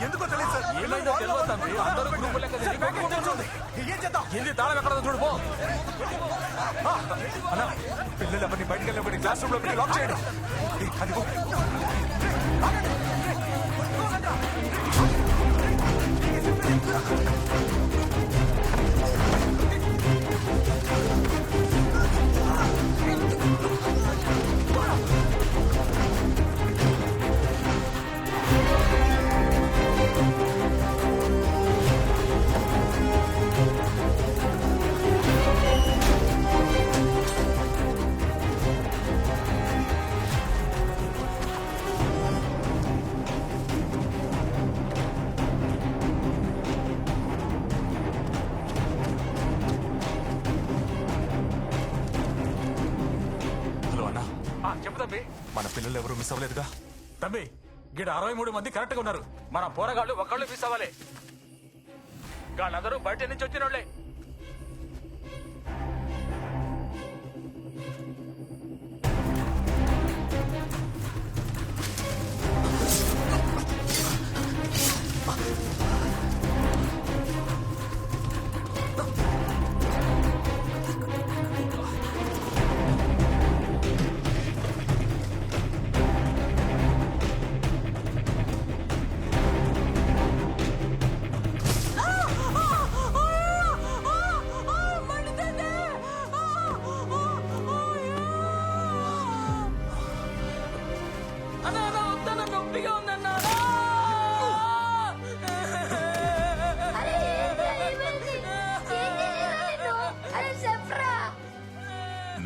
ఎందుకో తెలియదు సార్. ఏమైందో తెలియదు తండ్రి. అందరూ గ్రూపు లెక్క ఏం చేద్దాం? ఏంది తాళం ఎక్కడ చూడు పో. అన్న పిల్లలు ఎవరిని బయటకు వెళ్ళబడి క్లాస్ రూమ్ లో పెట్టి లాక్ చేయండి. అది చెప్పు తమ్మి. మన పిల్లలు ఎవరు మిస్ అవ్వలేదుగా? తమ్మి గిడ 63 మంది కరెక్ట్ గా ఉన్నారు. మన పోరగాళ్ళు ఒకళ్ళు మిస్ అవ్వాలి. వాళ్ళందరూ బయట నుంచి వచ్చిన వాళ్ళే.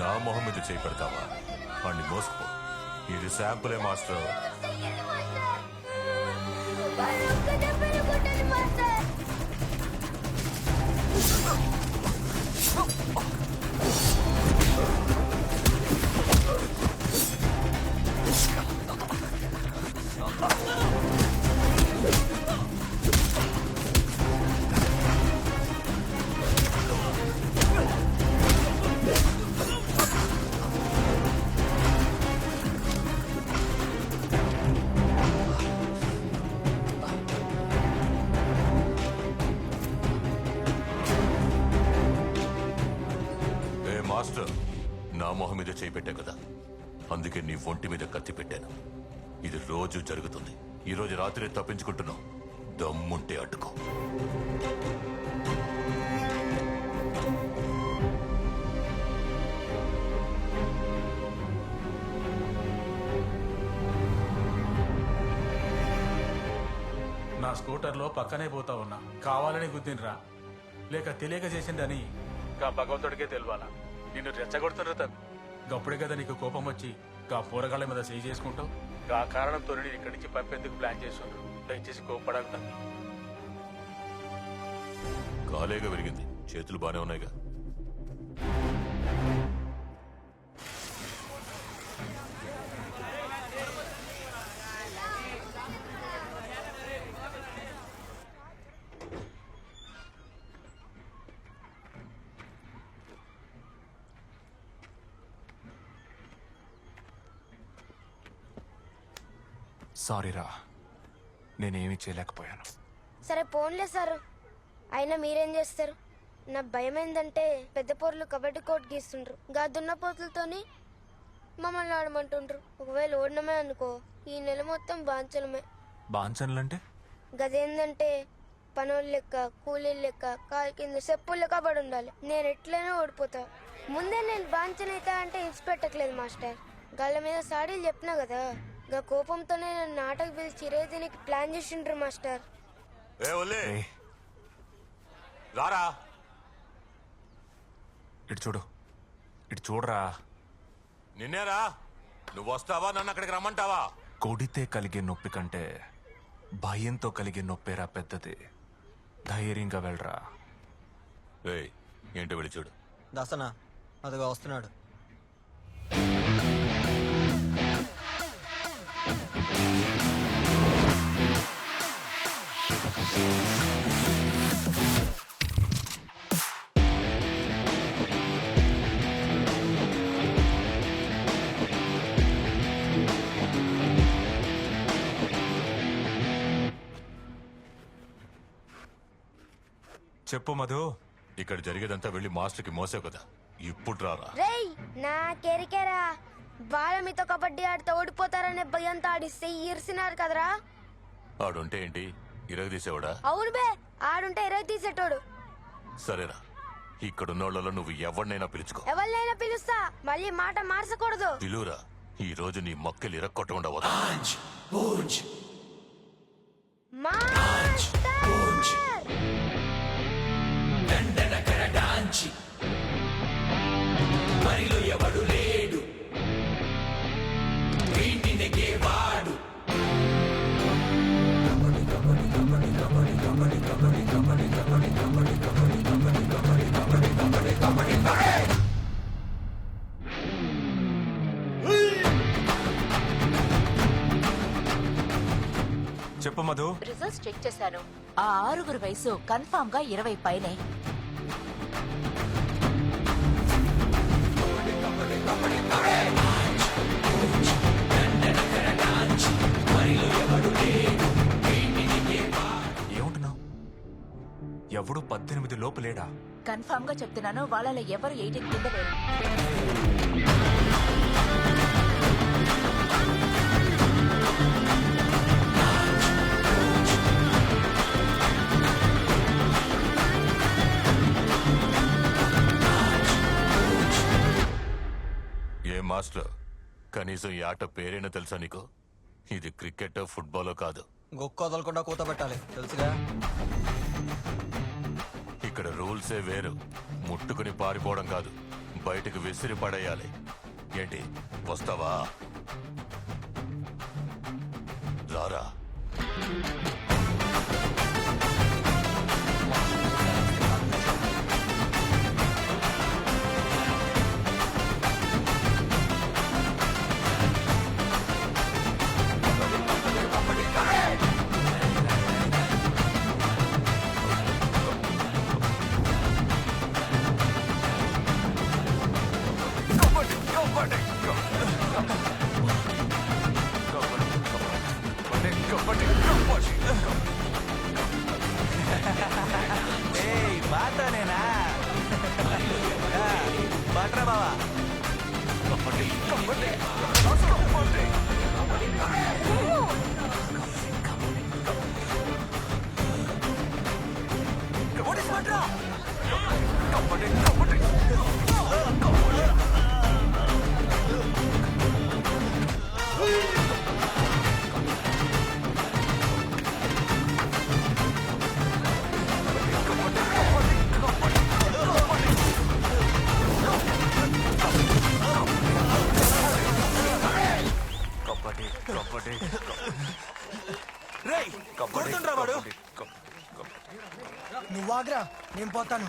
నా మొహం మీద చేయి పెడతావా? వాడిని మోసుకో. ఇది శాంపులే మాస్టర్. మాస్టర్, నా మొహం మీద చేయి పెట్టా కదా, అందుకే నీ ఒంటి మీద కత్తి పెట్టాను. ఇది రోజు జరుగుతుంది. ఈ రోజు రాత్రి తప్పించుకుంటున్నావు. దమ్ముంటే అడ్డుకో. నా స్కూటర్లో పక్కనే పోతా ఉన్నా. కావాలని గుద్దినరా లేక తెలియక చేసిందని గా భగవంతుడికే తెలియాలా. నిన్ను రెచ్చగొడుతున్నారు తమ్మి. గప్పుడే కదా నీకు కోపం వచ్చి గా పోరగాళ్ళ మీద చేయి చేసుకుంటావు. గా కారణంతో నేను ఇక్కడి నుంచి పంపేందుకు ప్లాన్ చేస్తున్నాను. దయచేసి కోపపడాలి తమ్మి. కాలేగా విరిగింది, చేతులు బానే ఉన్నాయిగా. సారీరా, నేనేమీ చేయలేకపోయాను. సరే పోన్లే సార్. అయినా మీరేం చేస్తారు? నా భయం ఏంటంటే పెద్ద పోర్లు కబడ్డీ కోట్ గీస్తుండ్రు. గా దున్నపోతులతోని మమ్మల్ని ఆడమంటుండ్రు. ఒకవేళ ఓడినమే అనుకో, ఈ నెల మొత్తం బాంచలమే. బాంచన్లంటే గదేందంటే పనోళ్ళు లెక్క, కూలీలు లెక్క, కాలు కింద చెప్పులు లెక్క పడి ఉండాలి. నేను ఎట్లయినా ఓడిపోతా. ముందే నేను బాంచనైతా అంటే ఇచ్చి పెట్టట్లేదు మాస్టర్. గళ్ళ మీద సాడీలు చెప్పినా కదా, గా కోపంతోనే నన్ను నాటకు పిలిచి రేతినికి ప్లాన్ చేసిండ్రు మాస్టర్. రారా, ఇటు చూడు, ఇటు చూడరా. నిన్నేరా, నువ్వు వస్తావా? నన్ను అక్కడికి రమ్మంటావా? కొడితే కలిగే నొప్పి కంటే భయంతో కలిగే నొప్పేరా పెద్దది. ధైర్యంగా వెళ్ళరా. ఏయ్, ఏంటో వెళ్ళి చూడు. దసనా అదిగా వస్తున్నాడు. చెప్పు మధు. ఇక్కడ జరిగేదంతా వెళ్ళి మాస్టర్కి మోసావు కదా, ఇప్పుడు రారా. రేయ్ నా కెరికెరా వాళ్ళ మీతో కబడ్డీ ఆడితే ఓడిపోతారనే భయంతో ఆడిస్తే ఇరిసినారు కదరా. ఆడుంటే ఏంటి, ఇరగదీసేవాడా? అవును బే, ఆడుంటే ఇరవై తీసేటోడు. సరేరా, ఇక్కడున్నోళ్లలో నువ్వు ఎవరినైనా పిలుచుకో. ఎవరినైనా పిలుస్తా, మళ్ళీ మాట మార్చకూడదు. పిలువురా, ఈ రోజు నీ మక్కలు ఇరక్కొట్టకుండా వదలు. మాస్టర్! చెప్పు మధు. రిజల్ట్స్ చెక్ చేశాను. ఆ 6 వయసు కన్ఫామ్ గా 20 పైనే. ఏమంటున్నావు? ఎవడు 18 లోపు లేడా? కన్ఫామ్ గా చెప్తున్నాను, వాళ్ళలో ఎవరు 18 కింద లేరు. ఏ మాస్టర్, కనీసం ఈ ఆట పేరైనా తెలుసా నీకు? ఇది క్రికెట్ ఫుట్బాల్ కాదు. గొక్క వదలకుండా కూత పెట్టాలి, తెలుసుగా. ఇక్కడ రూల్సే వేరు. ముట్టుకుని పారిపోవడం కాదు, బయటకు విసిరి పడేయాలి. ఏంటి, వస్తావా? రారా. నువ్వు ఆగ్రా, నేను పోతాను.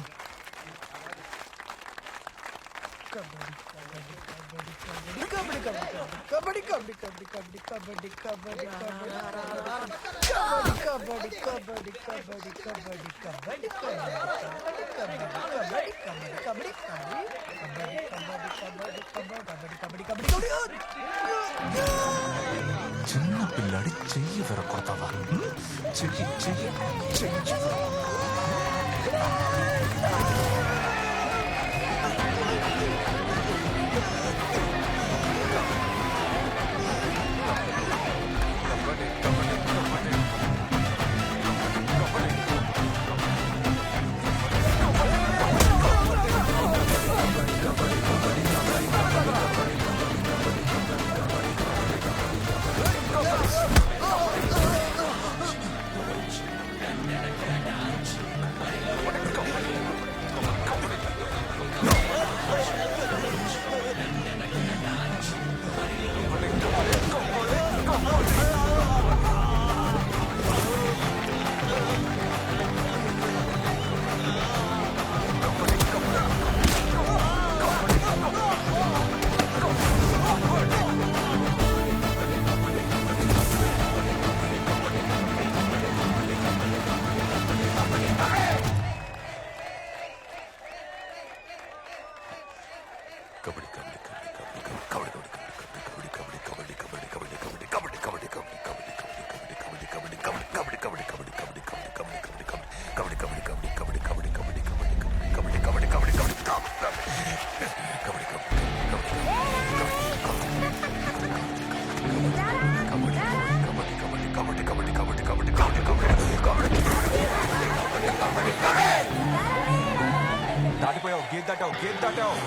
చిన్న పిల్లాడి చెయ్యి విరగొడతావా? చెయ్యి చెయ్యి చెయ్యి. గేట్ దాటావు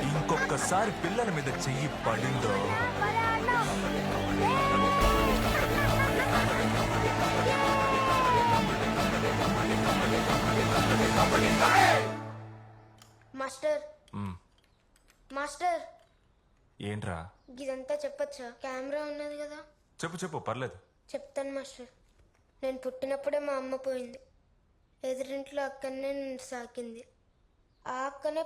ఇంకొకసారి పిల్లల మీద చెయ్యి పడిందో మాస్టర్ మ్, మాస్టర్ ఏంట్రా ఇదంతా చెప్పచ్చా? కెమెరా ఉన్నది కదా. చెప్పు చెప్పు పర్లేదు చెప్తాను మాస్టర్. నేను పుట్టినప్పుడే మా అమ్మ పోయింది. ఎదురింట్లో అక్కనే నన్ను సాకింది. ఆ అక్కనే